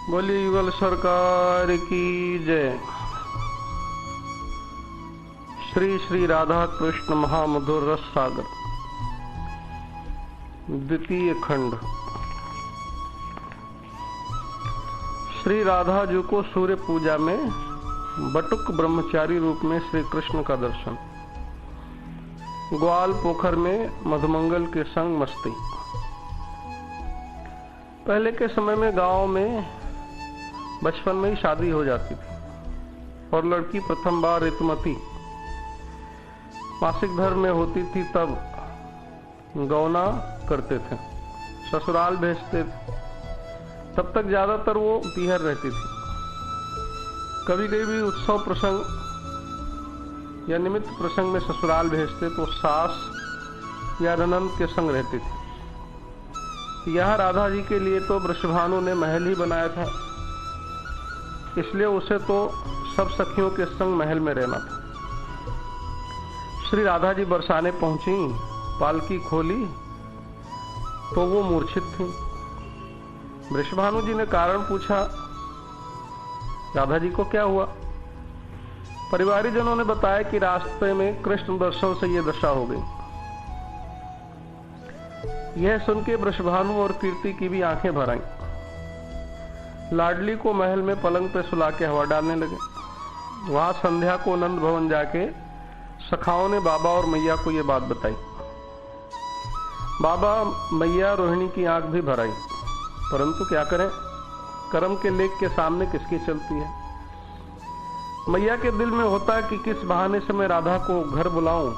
बोली युगल सरकार की जय। श्री श्री राधा कृष्ण महामधुर रस सागर द्वितीय खंड। श्री राधा जी को सूर्य पूजा में बटुक ब्रह्मचारी रूप में श्री कृष्ण का दर्शन। ग्वाल पोखर में मधुमंगल के संग मस्ती। पहले के समय में गांव में बचपन में ही शादी हो जाती थी और लड़की प्रथम बार ऋतुमती मासिक धर्म में होती थी तब गौना करते थे, ससुराल भेजते थे। तब तक ज्यादातर वो पीहर रहती थी। कभी कभी उत्सव प्रसंग या निमित्त प्रसंग में ससुराल भेजते तो सास या ननंद के संग रहती थी। यह राधा जी के लिए तो वृषभानु ने महल ही बनाया था, इसलिए उसे तो सब सखियों के संग महल में रहना था। श्री राधा जी बरसाने पहुंची, पालकी खोली तो वो मूर्छित थी। वृषभानु जी ने कारण पूछा, राधा जी को क्या हुआ? परिवारीजनों ने बताया कि रास्ते में कृष्ण दर्शन से ये दशा हो गई। यह सुन के वृषभानु और कीर्ति की भी आंखें भर आईं। लाडली को महल में पलंग पे सुला के हवा डालने लगे। वहां संध्या को नंद भवन जाके सखाओं ने बाबा और मैया को ये बात बताई। बाबा मैया रोहिणी की आंख भी भर आई, परंतु क्या करें, कर्म के लेख के सामने किसकी चलती है। मैया के दिल में होता कि किस बहाने से मैं राधा को घर बुलाऊं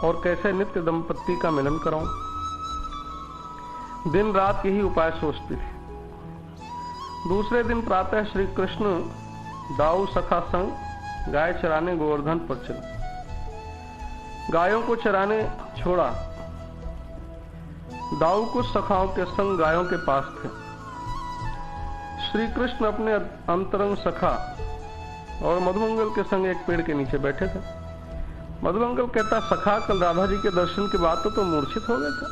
और कैसे नित्य दंपत्ति का मिलन कराऊं। दिन रात यही उपाय सोचती थी। दूसरे दिन प्रातः श्री कृष्ण दाऊ सखा संग गाय चराने गोवर्धन पर चले। गायों को चराने छोड़ा। दाऊ कुछ सखाओं के संग गायों के पास थे। श्री कृष्ण अपने अंतरंग सखा और मधुमंगल के संग एक पेड़ के नीचे बैठे थे। मधुमंगल कहता, सखा कल राधा जी के दर्शन के बाद तो मूर्छित हो गए थे।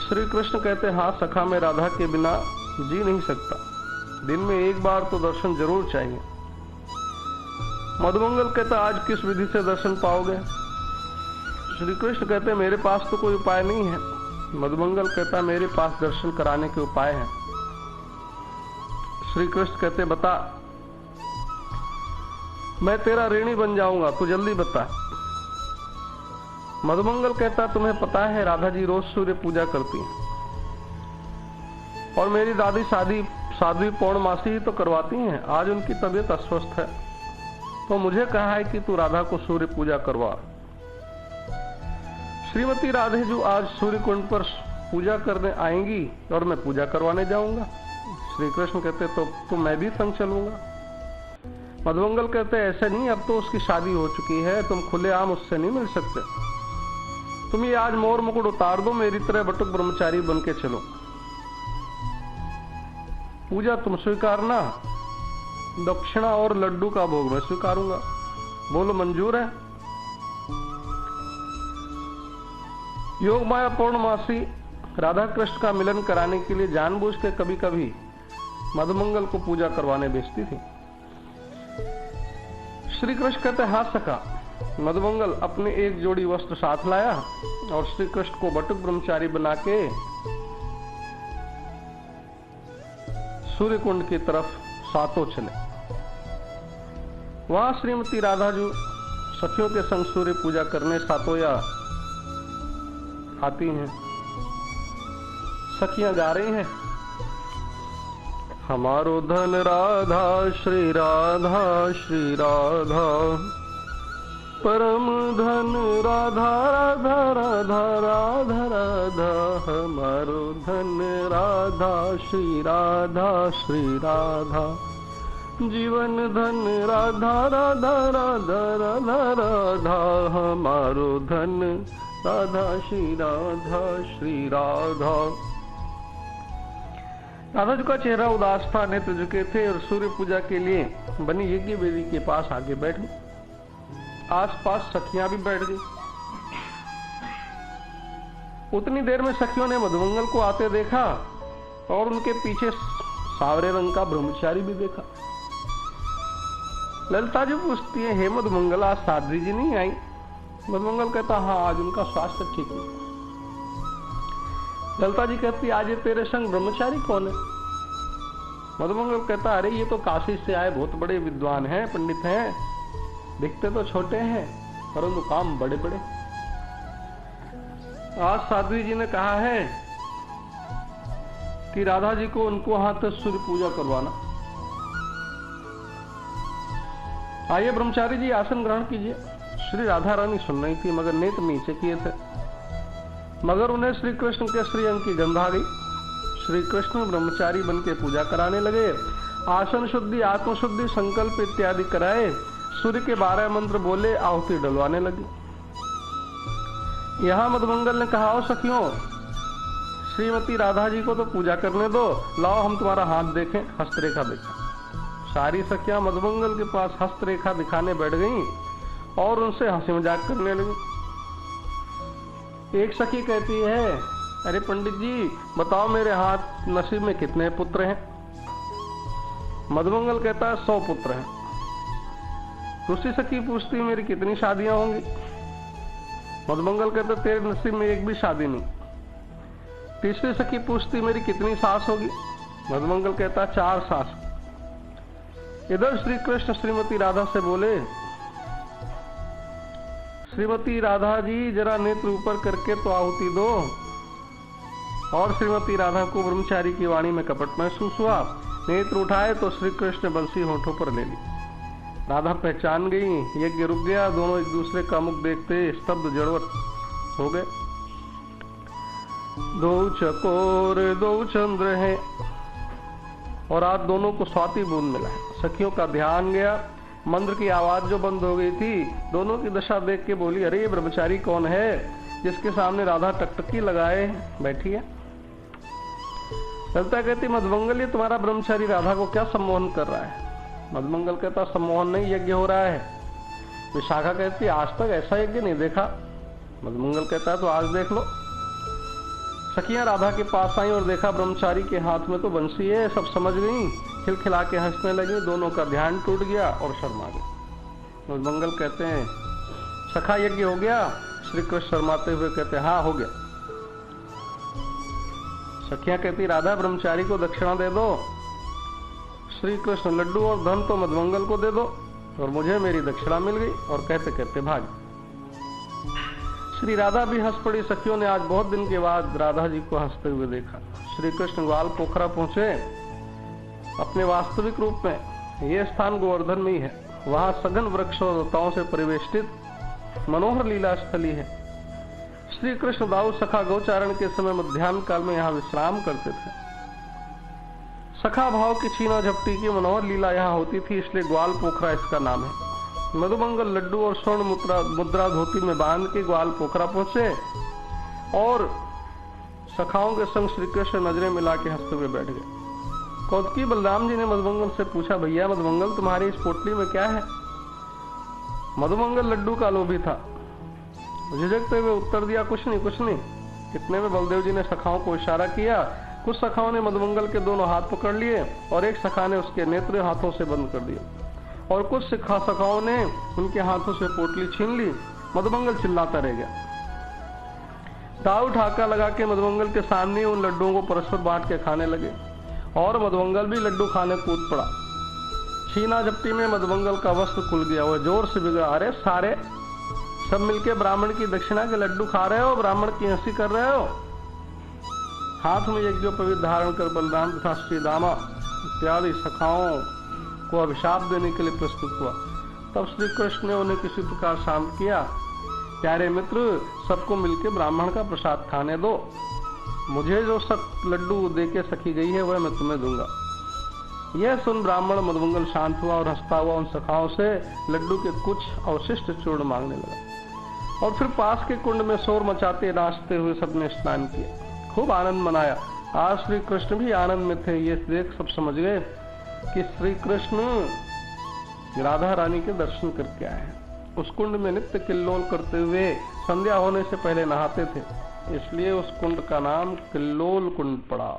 श्री कृष्ण कहते, हाँ सखा, मैं राधा के बिना जी नहीं सकता। दिन में एक बार तो दर्शन जरूर चाहिए। मधुमंगल कहता, आज किस विधि से दर्शन पाओगे? श्री कृष्ण कहते, मेरे पास तो कोई उपाय नहीं है। मधुमंगल कहता, मेरे पास दर्शन कराने के उपाय हैं। श्री कृष्ण कहते, बता। मैं तेरा ऋणी बन जाऊंगा, तू जल्दी बता। मधुमंगल कहता, तुम्हें पता है राधा जी रोज सूर्य पूजा करती है और मेरी दादी साध्वी पौर्णमासी ही तो करवाती हैं। आज उनकी तबीयत अस्वस्थ है तो मुझे कहा है कि तू राधा को सूर्य पूजा करवा। श्रीमती राधे जो आज सूर्य कुंड पर पूजा करने आएंगी और मैं पूजा करवाने जाऊंगा। श्री कृष्ण कहते, तो मैं भी संग चलूंगा। मधुमंगल कहते, ऐसा नहीं, अब तो उसकी शादी हो चुकी है, तुम खुलेआम उससे नहीं मिल सकते। तुम ये आज मोर मुकुट उतार दो, मेरी तरह बटुक ब्रह्मचारी बन के चलो। पूजा तुम स्वीकारना, दक्षिणा और लड्डू का भोग मैं स्वीकारूंगा। बोलो मंजूर है? योग माया पौर्णमासी राधा कृष्ण का मिलन कराने के लिए जानबूझ के कभी कभी मधुमंगल को पूजा करवाने भेजती थी। श्री कृष्ण कहते, हाँ सखा। मधुमंगल अपने एक जोड़ी वस्त्र साथ लाया और श्री कृष्ण को बटुक ब्रह्मचारी बना के सूर्य कुंड की तरफ सातों चले। वहां श्रीमती राधा जी सखियों के संग सूर्य पूजा करने सातों या आती हैं। सखियां गा रही हैं, हमारो धन राधा श्री राधा श्री राधा, परम धन राधा राधा राधा राधा राधा, हमारो धन राधा श्री राधा श्री राधा, जीवन धन राधा राधा राधा राधा राधा, हमारो धन राधा श्री राधा श्री राधा। राधा जी का चेहरा उदास था, नेत्र झुके थे और सूर्य पूजा के लिए बनी यज्ञ वेदी के पास आगे बैठ गई। आसपास सखियां भी बैठ गई। उतनी देर में सखियों ने मधुमंगल को आते देखा और उनके पीछे सावरे रंग का ब्रह्मचारी भी देखा। ललिता जी पूछती है, हे मधुमंगल, आज साध्वी जी नहीं आई? मधुमंगल कहता, हाँ आज उनका स्वास्थ्य ठीक नहीं। ललिता जी कहती, आज ये तेरे संग ब्रह्मचारी कौन है? मधुमंगल कहता, अरे ये तो काशी से आए बहुत बड़े विद्वान हैं, पंडित हैं, दिखते तो छोटे हैं परंतु काम बड़े बड़े। आज साध्वी जी ने कहा है कि राधा जी को उनको हाथ सूर्य पूजा करवाना। आइए ब्रह्मचारी जी आसन ग्रहण कीजिए। श्री राधा रानी सुन रही थी मगर नेत्र नीचे किए थे, मगर उन्हें श्री कृष्ण के श्रीअंग की गंध आ गई। श्री कृष्ण ब्रह्मचारी बन के पूजा कराने लगे। आसन शुद्धि, आत्मशुद्धि, संकल्प इत्यादि कराए, सूर्य के 12 मंत्र बोले, आहुति डलवाने लगे। यहां मधुमंगल ने कहा, सखियों श्रीमती राधा जी को तो पूजा करने दो, लाओ हम तुम्हारा हाथ देखें, हस्तरेखा देखें। सारी सखियां मधुमंगल के पास हस्तरेखा दिखाने बैठ गईं और उनसे हंसी मजाक करने लगी। एक सखी कहती है, अरे पंडित जी बताओ मेरे हाथ नसीब में कितने पुत्र हैं? मधुमंगल कहता है 100 पुत्र हैं। दूसरी सखी पूछती है, मेरी कितनी शादियां होंगी? मधुमंगल कहता, तेरे नसीब में एक भी शादी नहीं। तीसरी सखी पूछती, मेरी कितनी सास होगी? मधुमंगल कहता, 4 सास। इधर श्री कृष्ण श्रीमती राधा से बोले, श्रीमती राधा जी जरा नेत्र ऊपर करके तो आहुति दो। और श्रीमती राधा को ब्रह्मचारी की वाणी में कपट महसूस हुआ। नेत्र उठाए तो श्री कृष्ण ने बंसी होठों पर ले ली। राधा पहचान गई, यज्ञ रुक गया। दोनों एक दूसरे का मुख देखते स्तब्ध जड़वत हो गए। 2 चकोर 2 चंद्र हैं और आज दोनों को स्वाति बूंद मिला है। सखियों का ध्यान गया, मंत्र की आवाज जो बंद हो गई थी, दोनों की दशा देख के बोली, अरे ये ब्रह्मचारी कौन है जिसके सामने राधा टकटकी लगाए बैठी है? ललिता कहती, मधुमंगल ये तुम्हारा ब्रह्मचारी राधा को क्या सम्मोहन कर रहा है? मधुमंगल कहता, सम्मोहन नहीं, यज्ञ हो रहा है। विशाखा कहती, आज तक ऐसा यज्ञ नहीं देखा। मधुमंगल कहता है, तो आज देख लो। सखियां राधा के पास आई और देखा ब्रह्मचारी के हाथ में तो बंसी है। सब समझ गई, खिलखिला के हंसने लगी। दोनों का ध्यान टूट गया और शर्मा गए। मधुमंगल कहते हैं, सखा यज्ञ हो गया? श्री कृष्ण शर्माते हुए कहते, हाँ हो गया। सखियां कहती, राधा ब्रह्मचारी को दक्षिणा दे दो। श्री कृष्ण, लड्डू और धन तो मधुमंगल को दे दो और मुझे मेरी दक्षिणा मिल गई। और कहते कहते भाग। श्री राधा भी हंस पड़ी। सखियों ने आज बहुत दिन के बाद राधा जी को हंसते हुए देखा। श्री कृष्ण ग्वाल पोखरा पहुंचे अपने वास्तविक रूप में। यह स्थान गोवर्धन में ही है। वहां सघन वृक्षों और लताओं से परिवेष्टित मनोहर लीला स्थली है। श्री कृष्ण दाऊ सखा गौचारण के समय मध्याह्न काल में यहाँ विश्राम करते थे। सखा भाव की छीना झपटी की मनोहर लीला यहाँ होती थी, इसलिए ग्वाल पोखरा इसका नाम है। मधुमंगल लड्डू और स्वर्ण मुद्रा धोती में बांध के ग्वाल पोखरा पहुंचे और सखाओं के संग श्री कृष्ण नजरें मिला के हंसते हुए बैठ गए। कौतकी बलराम जी ने मधुमंगल से पूछा, भैया मधुमंगल तुम्हारी इस पोटली में क्या है? मधुमंगल लड्डू का लोभी था। झिझकते हुए उत्तर दिया, कुछ नहीं कुछ नहीं। इतने में बलदेव जी ने सखाओं को इशारा किया। कुछ सखाओं ने मधुमंगल के दोनों हाथ पकड़ लिए और एक सखा ने उसके नेत्र हाथों से बंद कर दिए और कुछ सखाओं ने उनके हाथों से पोटली छीन ली। मधुमंगल चिल्लाता रह गया। दाऊ ठाका लगा के मधुमंगल के सामने उन लड्डुओं को परस्पर बांट के खाने लगे और मधुमंगल भी लड्डू खाने कूद पड़ा। छीना झपटी में मधुमंगल का वस्त्र खुल गया। वह जोर से बिगड़ा, अरे सारे सब मिलके ब्राह्मण की दक्षिणा के लड्डू खा रहे हो, ब्राह्मण की हंसी कर रहे हो। हाथ में यज्ञोपवीत धारण कर बलराम तथा श्री दामा इत्यादि सखाओं को अभिशाप देने के लिए प्रस्तुत हुआ। तब श्री कृष्ण ने उन्हें किसी प्रकार शांत किया। प्यारे मित्र, सबको मिलकर ब्राह्मण का प्रसाद खाने दो। मुझे जो सब लड्डू देके सखी गई है वह मैं तुम्हें दूंगा। यह सुन ब्राह्मण मधुमंगल शांत हुआ और हंसता हुआ उन सखाओं से लड्डू के कुछ अवशिष्ट चूर्ण मांगने लगा और फिर पास के कुंड में शोर मचाते नाचते हुए सबने स्नान किया, खूब आनंद मनाया। आज श्री कृष्ण भी आनंद में थे। ये देख सब समझ गए कि श्री कृष्ण राधा रानी के दर्शन करके आए हैं। उस कुंड में नित्य किल्लोल करते हुए संध्या होने से पहले नहाते थे, इसलिए उस कुंड का नाम किल्लोल कुंड पड़ा।